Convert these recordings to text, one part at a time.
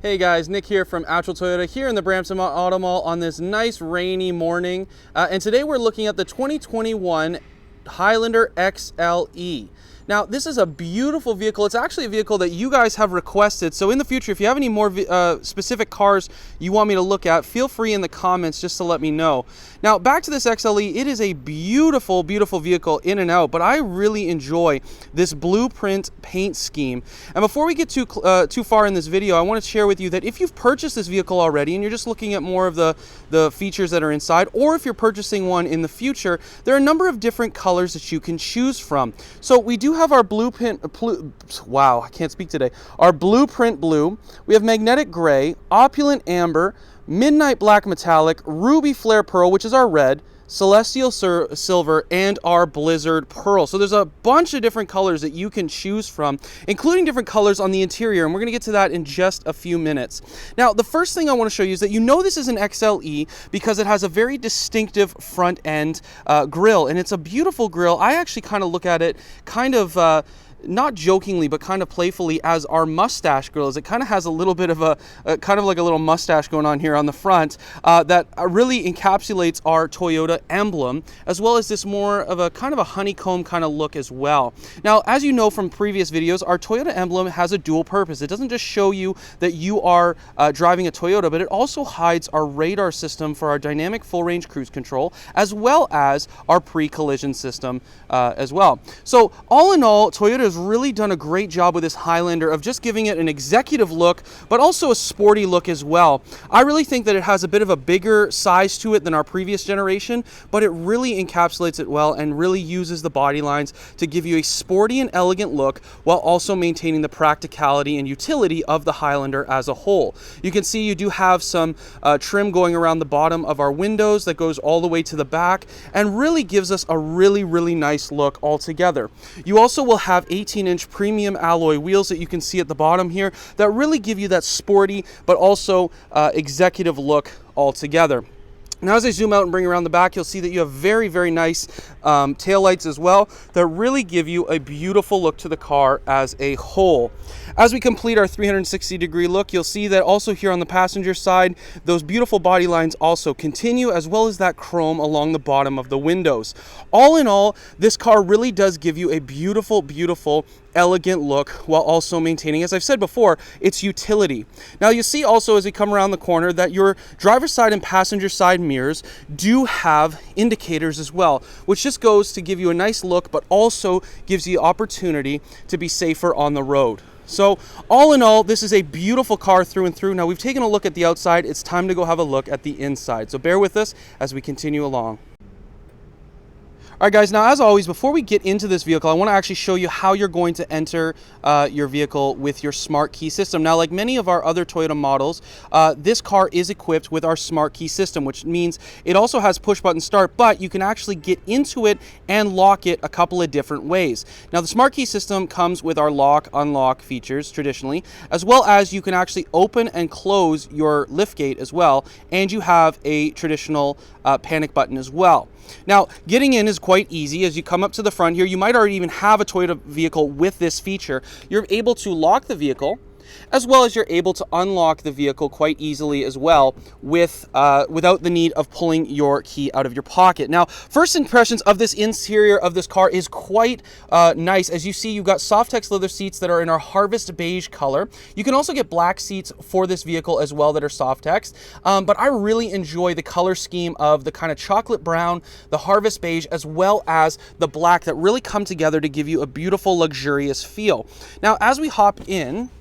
Hey guys, Nick here from Attrell Toyota here in the Brampton Auto Mall on this nice rainy morning. And today we're looking at the 2021 Highlander XLE. Now, this is a beautiful vehicle. It's actually a vehicle that you guys have requested. So in the future, if you have any more specific cars you want me to look at, feel free in the comments just to let me know. Now, back to this XLE, it is a beautiful, beautiful vehicle in and out, but I really enjoy this blueprint paint scheme. And before we get too far in this video, I want to share with you that if you've purchased this vehicle already and you're just looking at more of the features that are inside, or if you're purchasing one in the future, there are a number of different colors that you can choose from. So we do have our blueprint, wow, I can't speak today, our blueprint blue, we have magnetic gray, opulent amber, midnight black metallic, ruby flare pearl, which is our red, celestial silver, and our blizzard pearl. So there's a bunch of different colors that you can choose from, including different colors on the interior, and we're going to get to that in just a few minutes. Now, the first thing I want to show you is that you know this is an XLE because it has a very distinctive front end grille, and it's a beautiful grille. I actually kind of look at it kind of not jokingly, but kind of playfully as our mustache grills. It kind of has a little bit of a kind of like a little mustache going on here on the front that really encapsulates our Toyota emblem, as well as this more of a kind of a honeycomb kind of look as well. Now, as you know from previous videos, our Toyota emblem has a dual purpose. It doesn't just show you that you are driving a Toyota, but it also hides our radar system for our dynamic full range cruise control, as well as our pre-collision system as well. So all in all, Toyota has really done a great job with this Highlander of just giving it an executive look, but also a sporty look as well. I really think that it has a bit of a bigger size to it than our previous generation, but it really encapsulates it well and really uses the body lines to give you a sporty and elegant look while also maintaining the practicality and utility of the Highlander as a whole. You can see you do have some trim going around the bottom of our windows that goes all the way to the back and really gives us a really, really nice look altogether. You also will have 18-inch premium alloy wheels that you can see at the bottom here that really give you that sporty but also executive look altogether. Now, as I zoom out and bring around the back, you'll see that you have very, very nice taillights as well that really give you a beautiful look to the car as a whole. As we complete our 360-degree look, you'll see that also here on the passenger side, those beautiful body lines also continue, as well as that chrome along the bottom of the windows. All in all, this car really does give you a beautiful, beautiful elegant look while also maintaining, as I've said before, its utility. Now, you see also as we come around the corner that your driver's side and passenger side mirrors do have indicators as well, which just goes to give you a nice look, but also gives you opportunity to be safer on the road. So all in all, this is a beautiful car through and through. Now, we've taken a look at the outside. It's time to go have a look at the inside. So bear with us as we continue along. All right, guys, now as always, before we get into this vehicle, I want to actually show you how you're going to enter your vehicle with your smart key system. Now, like many of our other Toyota models, this car is equipped with our smart key system, which means it also has push button start, but you can actually get into it and lock it a couple of different ways. Now, the smart key system comes with our lock, unlock features traditionally, as well as you can actually open and close your lift gate as well, and you have a traditional panic button as well. Now, getting in is quite easy. As you come up to the front here, you might already even have a Toyota vehicle with this feature. You're able to lock the vehicle, as well as you're able to unlock the vehicle quite easily as well without the need of pulling your key out of your pocket. Now, first impressions of this interior of this car is quite nice. As you see, you've got SofTex leather seats that are in our Harvest Beige color. You can also get black seats for this vehicle as well that are SofTex, but I really enjoy the color scheme of the kind of chocolate brown, the Harvest Beige, as well as the black that really come together to give you a beautiful, luxurious feel. Now, as we hop in,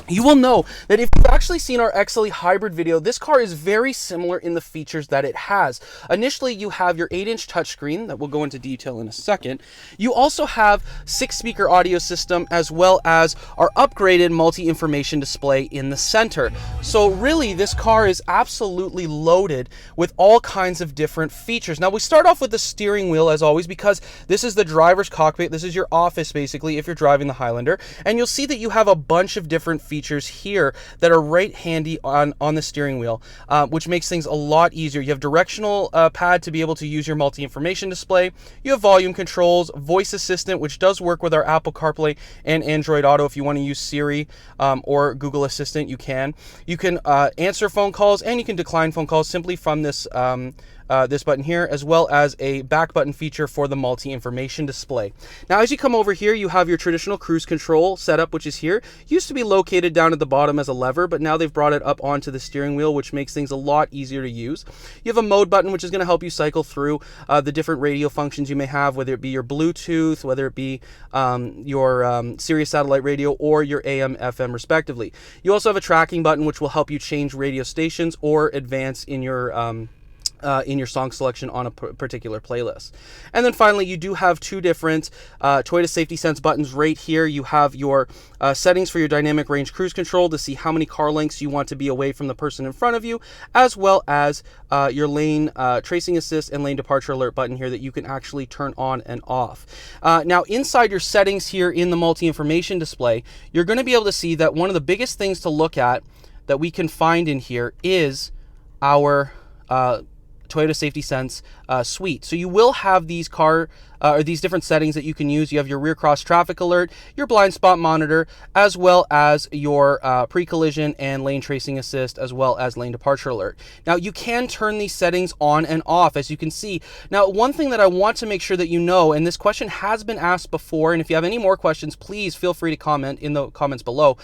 you will know that if you've actually seen our XLE hybrid video, this car is very similar in the features that it has. Initially, you have your 8-inch touchscreen that we'll go into detail in a second. You also have 6-speaker audio system, as well as our upgraded multi-information display in the center. So really, this car is absolutely loaded with all kinds of different features. Now, we start off with the steering wheel as always, because this is the driver's cockpit. This is your office basically if you're driving the Highlander, and you'll see that you have a bunch of different features features here that are right handy on the steering wheel, which makes things a lot easier. You have directional pad to be able to use your multi-information display. You have volume controls, voice assistant, which does work with our Apple CarPlay and Android Auto. If you want to use Siri or Google Assistant, you can. You can answer phone calls, and you can decline phone calls simply from this this button here, as well as a back button feature for the multi-information display. Now, as you come over here, you have your traditional cruise control setup, which is here. Used to be located down at the bottom as a lever, but now they've brought it up onto the steering wheel, which makes things a lot easier to use. You have a mode button, which is going to help you cycle through the different radio functions you may have, whether it be your Bluetooth, whether it be your Sirius satellite radio, or your AM, FM, respectively. You also have a tracking button, which will help you change radio stations or advance in your song selection on a particular playlist. And then finally, you do have two different Toyota Safety Sense buttons right here. You have your settings for your dynamic range cruise control to see how many car lengths you want to be away from the person in front of you, as well as your lane tracing assist and lane departure alert button here that you can actually turn on and off. Now, inside your settings here in the multi-information display, you're going to be able to see that one of the biggest things to look at that we can find in here is our Toyota Safety Sense suite. So you will have these these different settings that you can use. You have your rear cross traffic alert, your blind spot monitor, as well as your pre-collision and lane tracing assist, as well as lane departure alert. Now, you can turn these settings on and off, as you can see. Now, one thing that I want to make sure that you know, and this question has been asked before, and if you have any more questions, please feel free to comment in the comments below.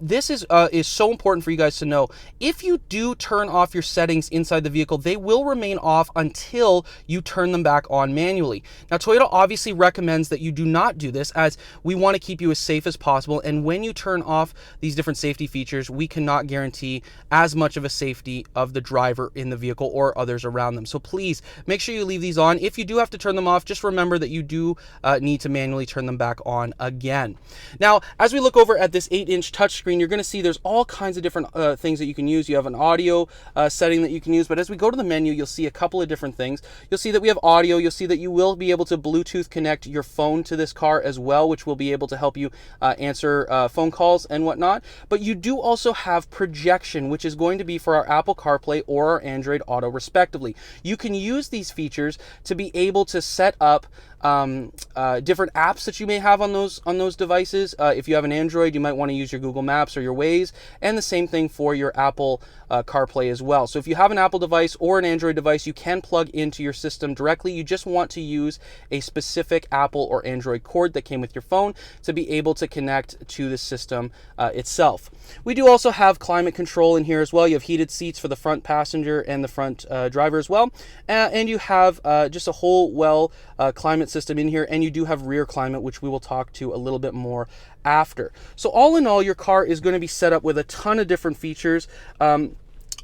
This is so important for you guys to know. If you do turn off your settings inside the vehicle, they will remain off until you turn them back on manually. Now, Toyota obviously recommends that you do not do this, as we want to keep you as safe as possible, and when you turn off these different safety features, we cannot guarantee as much of a safety of the driver in the vehicle or others around them. So please make sure you leave these on. If you do have to turn them off, just remember that you do need to manually turn them back on again. Now, as we look over at this 8-inch touchscreen, you're going to see there's all kinds of different things that you can use. You have an audio setting that you can use, but as we go to the menu, you'll see a couple of different things. You'll see that we have audio. You'll see that you will be able to Bluetooth connect your phone to this car as well, which will be able to help you answer phone calls and whatnot. But you do also have projection, which is going to be for our Apple CarPlay or our Android Auto, respectively. You can use these features to be able to set up different apps that you may have on those devices. If you have an Android, you might want to use your Google Maps or your Waze, and the same thing for your Apple CarPlay as well. So if you have an Apple device or an Android device, you can plug into your system directly. You just want to use a specific Apple or Android cord that came with your phone to be able to connect to the system itself. We do also have climate control in here as well. You have heated seats for the front passenger and the front driver as well, and you have just a whole climate system in here, and you do have rear climate, which we will talk to a little bit more after. So all in all, your car is going to be set up with a ton of different features.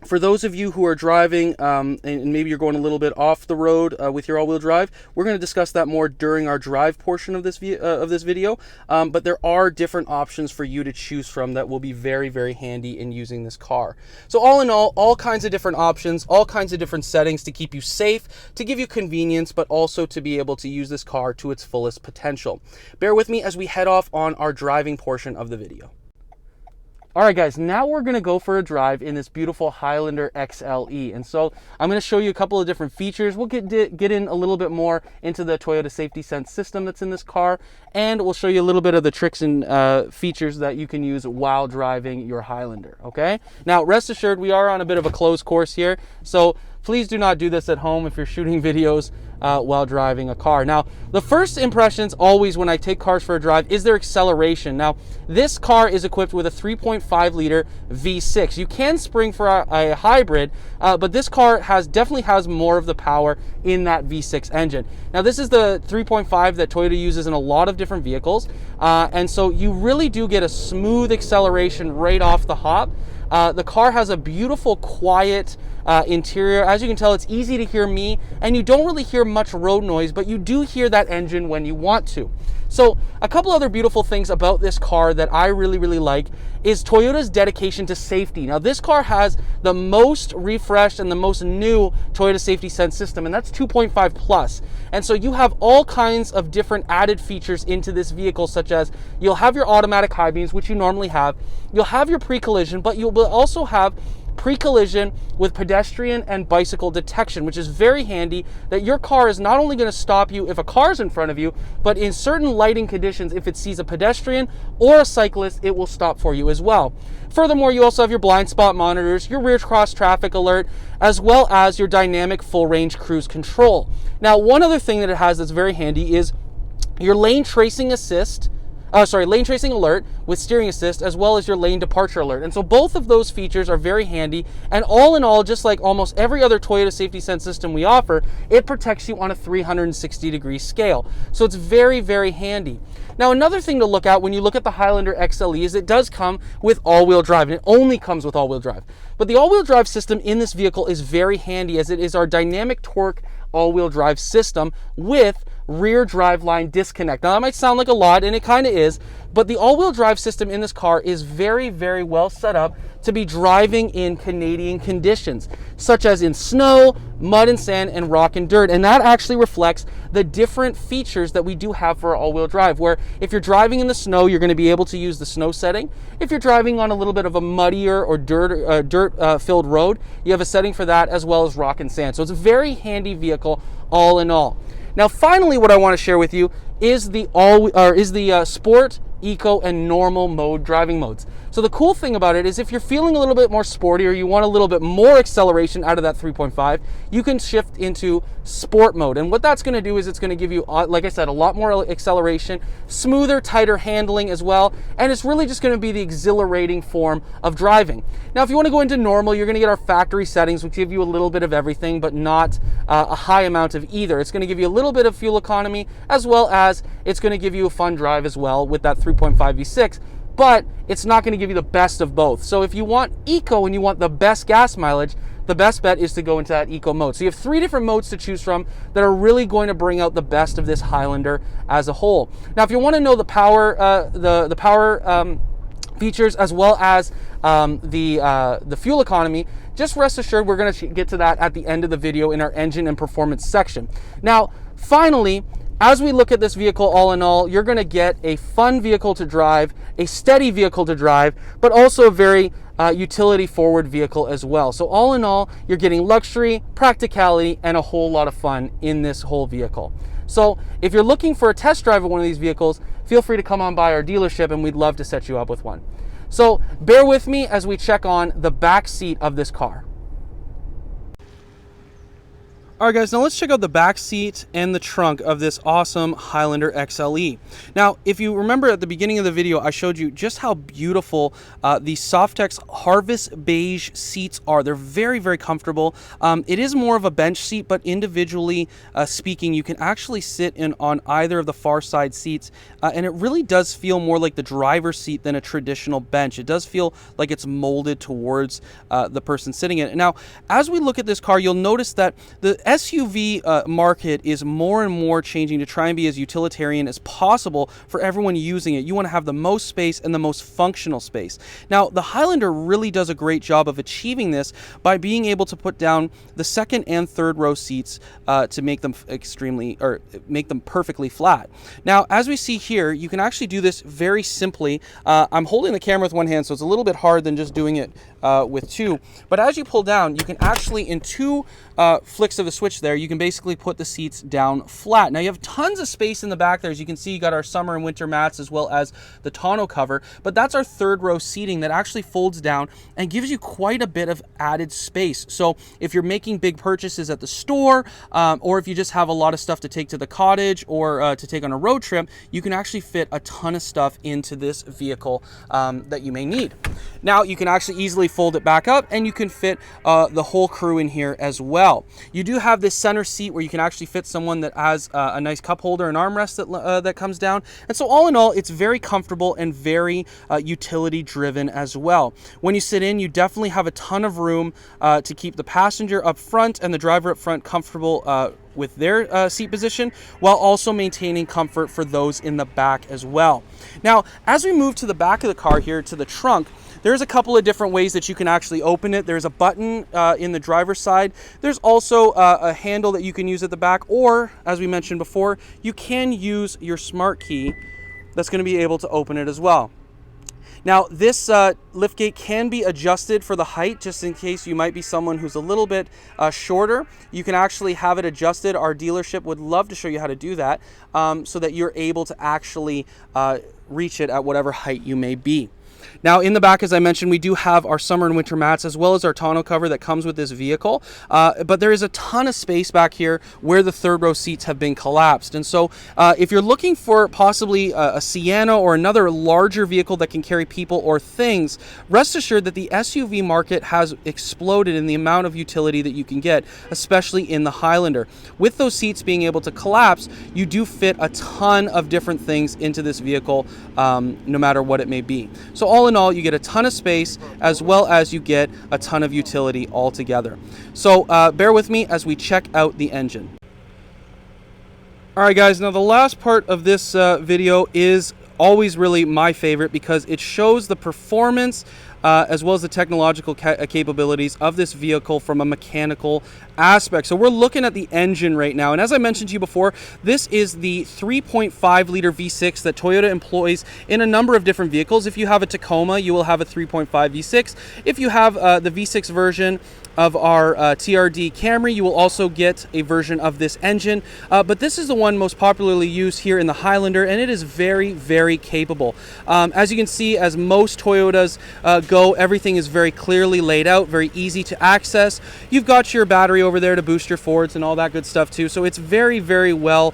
For those of you who are driving and maybe you're going a little bit off the road with your all-wheel drive, we're going to discuss that more during our drive portion of this video. But there are different options for you to choose from that will be very, very handy in using this car. So all in all kinds of different options, all kinds of different settings to keep you safe, to give you convenience, but also to be able to use this car to its fullest potential. Bear with me as we head off on our driving portion of the video. All right, guys, now we're going to go for a drive in this beautiful Highlander XLE. And so I'm going to show you a couple of different features. We'll get in a little bit more into the Toyota Safety Sense system that's in this car, and we'll show you a little bit of the tricks and features that you can use while driving your Highlander, okay? Now, rest assured, we are on a bit of a closed course here, so please do not do this at home if you're shooting videos while driving a car. Now, the first impressions always when I take cars for a drive is their acceleration. Now, this car is equipped with a 3.5 liter V6. You can spring for a hybrid, but this car definitely has more of the power in that V6 engine. Now, this is the 3.5 that Toyota uses in a lot of different vehicles, and so you really do get a smooth acceleration right off the hop. The car has a beautiful, quiet interior. As you can tell, it's easy to hear me, and you don't really hear much road noise, but you do hear that engine when you want to. So a couple other beautiful things about this car that I really like is Toyota's dedication to safety. Now this car has the most refreshed and the most new Toyota Safety Sense system, and that's 2.5 plus. And so you have all kinds of different added features into this vehicle, such as you'll have your automatic high beams, which you normally have. You'll have your pre-collision, but you'll also have pre-collision with pedestrian and bicycle detection, which is very handy, that your car is not only going to stop you if a car is in front of you, but in certain lighting conditions, if it sees a pedestrian or a cyclist, it will stop for you as well. Furthermore, you also have your blind spot monitors, your rear cross traffic alert, as well as your dynamic full range cruise control. Now, one other thing that it has that's very handy is your lane tracing alert with steering assist, as well as your lane departure alert. And so both of those features are very handy, and all in all, just like almost every other Toyota Safety Sense system we offer, it protects you on a 360-degree scale. So it's very handy. Now, another thing to look at when you look at the Highlander XLE is it does come with all-wheel drive, and it only comes with all-wheel drive. But the all-wheel drive system in this vehicle is very handy, as it is our dynamic torque all-wheel drive system with rear driveline disconnect. Now that might sound like a lot, and it kind of is, but the all-wheel drive system in this car is very well set up to be driving in Canadian conditions, such as in snow, mud and sand, and rock and dirt. And that actually reflects the different features that we do have for all-wheel drive, where if you're driving in the snow, you're going to be able to use the snow setting. If you're driving on a little bit of a muddier or dirt-filled road, you have a setting for that, as well as rock and sand. So it's a very handy vehicle all in all. Now, finally, what I want to share with you is the sport, eco, and normal mode driving modes. So the cool thing about it is if you're feeling a little bit more sporty, or you want a little bit more acceleration out of that 3.5, you can shift into sport mode. And what that's going to do is it's going to give you, like I said, a lot more acceleration, smoother, tighter handling as well. And it's really just going to be the exhilarating form of driving. Now, if you want to go into normal, you're going to get our factory settings, which give you a little bit of everything, but not a high amount of either. It's going to give you a little bit of fuel economy, as well as it's going to give you a fun drive as well with that 3.5 V6. But it's not going to give you the best of both. So if you want eco and you want the best gas mileage, the best bet is to go into that eco mode. So you have 3 different modes to choose from that are really going to bring out the best of this Highlander as a whole. Now, if you want to know the power, features, as well as the fuel economy, just rest assured we're going to get to that at the end of the video in our engine and performance section. Now, finally, as we look at this vehicle all in all, you're going to get a fun vehicle to drive, a steady vehicle to drive, but also a very utility forward vehicle as well. So all in all, you're getting luxury, practicality, and a whole lot of fun in this whole vehicle. So if you're looking for a test drive of one of these vehicles, feel free to come on by our dealership, and we'd love to set you up with one. So bear with me as we check on the back seat of this car. All right, guys, now let's check out the back seat and the trunk of this awesome Highlander XLE. Now, if you remember at the beginning of the video, I showed you just how beautiful the SofTex Harvest Beige seats are. They're very comfortable. It is more of a bench seat, but individually speaking, you can actually sit in on either of the far side seats, and it really does feel more like the driver's seat than a traditional bench. It does feel like it's molded towards the person sitting in it. Now, as we look at this car, you'll notice that the SUV market is more and more changing to try and be as utilitarian as possible for everyone using it. You want to have the most space and the most functional space. Now, the Highlander really does a great job of achieving this by being able to put down the second and third row seats to make them perfectly flat. Now, as we see here, you can actually do this very simply. I'm holding the camera with one hand, so it's a little bit hard than just doing it with two. But as you pull down, you can actually, in 2 flicks of the switch there, you can basically put the seats down flat. Now, you have tons of space in the back there. As you can see, you got our summer and winter mats, as well as the tonneau cover, but that's our third row seating that actually folds down and gives you quite a bit of added space. So if you're making big purchases at the store, or if you just have a lot of stuff to take to the cottage or to take on a road trip, you can actually fit a ton of stuff into this vehicle that you may need. Now, you can actually easily fold it back up, and you can fit the whole crew in here as well. You do have this center seat where you can actually fit someone that has a nice cup holder and armrest that comes down. And so all in all, it's very comfortable and very utility driven as well. When you sit in, you definitely have a ton of room to keep the passenger up front and the driver up front comfortable with their seat position, while also maintaining comfort for those in the back as well. Now, as we move to the back of the car here, to the trunk, there's a couple of different ways that you can actually open it. There's a button in the driver's side. There's also a handle that you can use at the back, or, as we mentioned before, you can use your smart key that's going to be able to open it as well. Now, this liftgate can be adjusted for the height, just in case you might be someone who's a little bit shorter. You can actually have it adjusted. Our dealership would love to show you how to do that, so that you're able to actually reach it at whatever height you may be. Now, in the back, as I mentioned, we do have our summer and winter mats, as well as our tonneau cover that comes with this vehicle. But there is a ton of space back here where the third row seats have been collapsed. And so if you're looking for possibly a Sienna or another larger vehicle that can carry people or things, rest assured that the SUV market has exploded in the amount of utility that you can get, especially in the Highlander. With those seats being able to collapse, you do fit a ton of different things into this vehicle, no matter what it may be. So all in all, you get a ton of space, as well as you get a ton of utility altogether. So bear with me as we check out the engine. All right, guys, now the last part of this video is always really my favorite, because it shows the performance as well as the technological capabilities of this vehicle from a mechanical aspect. So we're looking at the engine right now, and as I mentioned to you before, this is the 3.5 liter V6 that Toyota employs in a number of different vehicles. If you have a Tacoma, you will have a 3.5 V6. If you have the V6 version of our TRD Camry, you will also get a version of this engine, but this is the one most popularly used here in the Highlander, and it is very, very capable. As you can see, as most Toyotas go, everything is very clearly laid out, very easy to access. You've got your battery over there to boost your Fords and all that good stuff too, so it's very, very well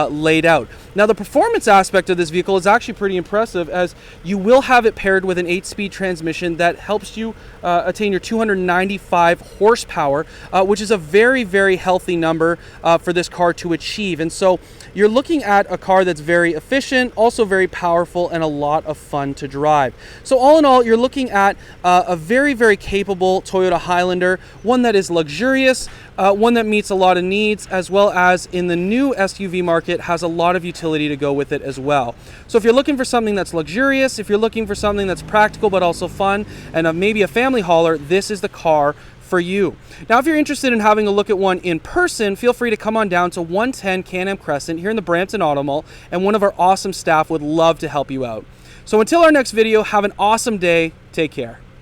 laid out. Now, the performance aspect of this vehicle is actually pretty impressive, as you will have it paired with an 8-speed transmission that helps you attain your 295 horsepower, which is a very, very healthy number for this car to achieve. And so you're looking at a car that's very efficient, also very powerful, and a lot of fun to drive. So all in all, you're looking at a very, very capable Toyota Highlander, one that is luxurious, one that meets a lot of needs, as well as in the new SUV market has a lot of utility to go with it as well. So if you're looking for something that's luxurious, if you're looking for something that's practical but also fun, and maybe a family hauler, this is the car for you. Now, if you're interested in having a look at one in person, feel free to come on down to 110 Can-Am Crescent here in the Brampton Auto Mall, and one of our awesome staff would love to help you out. So until our next video, have an awesome day. Take care.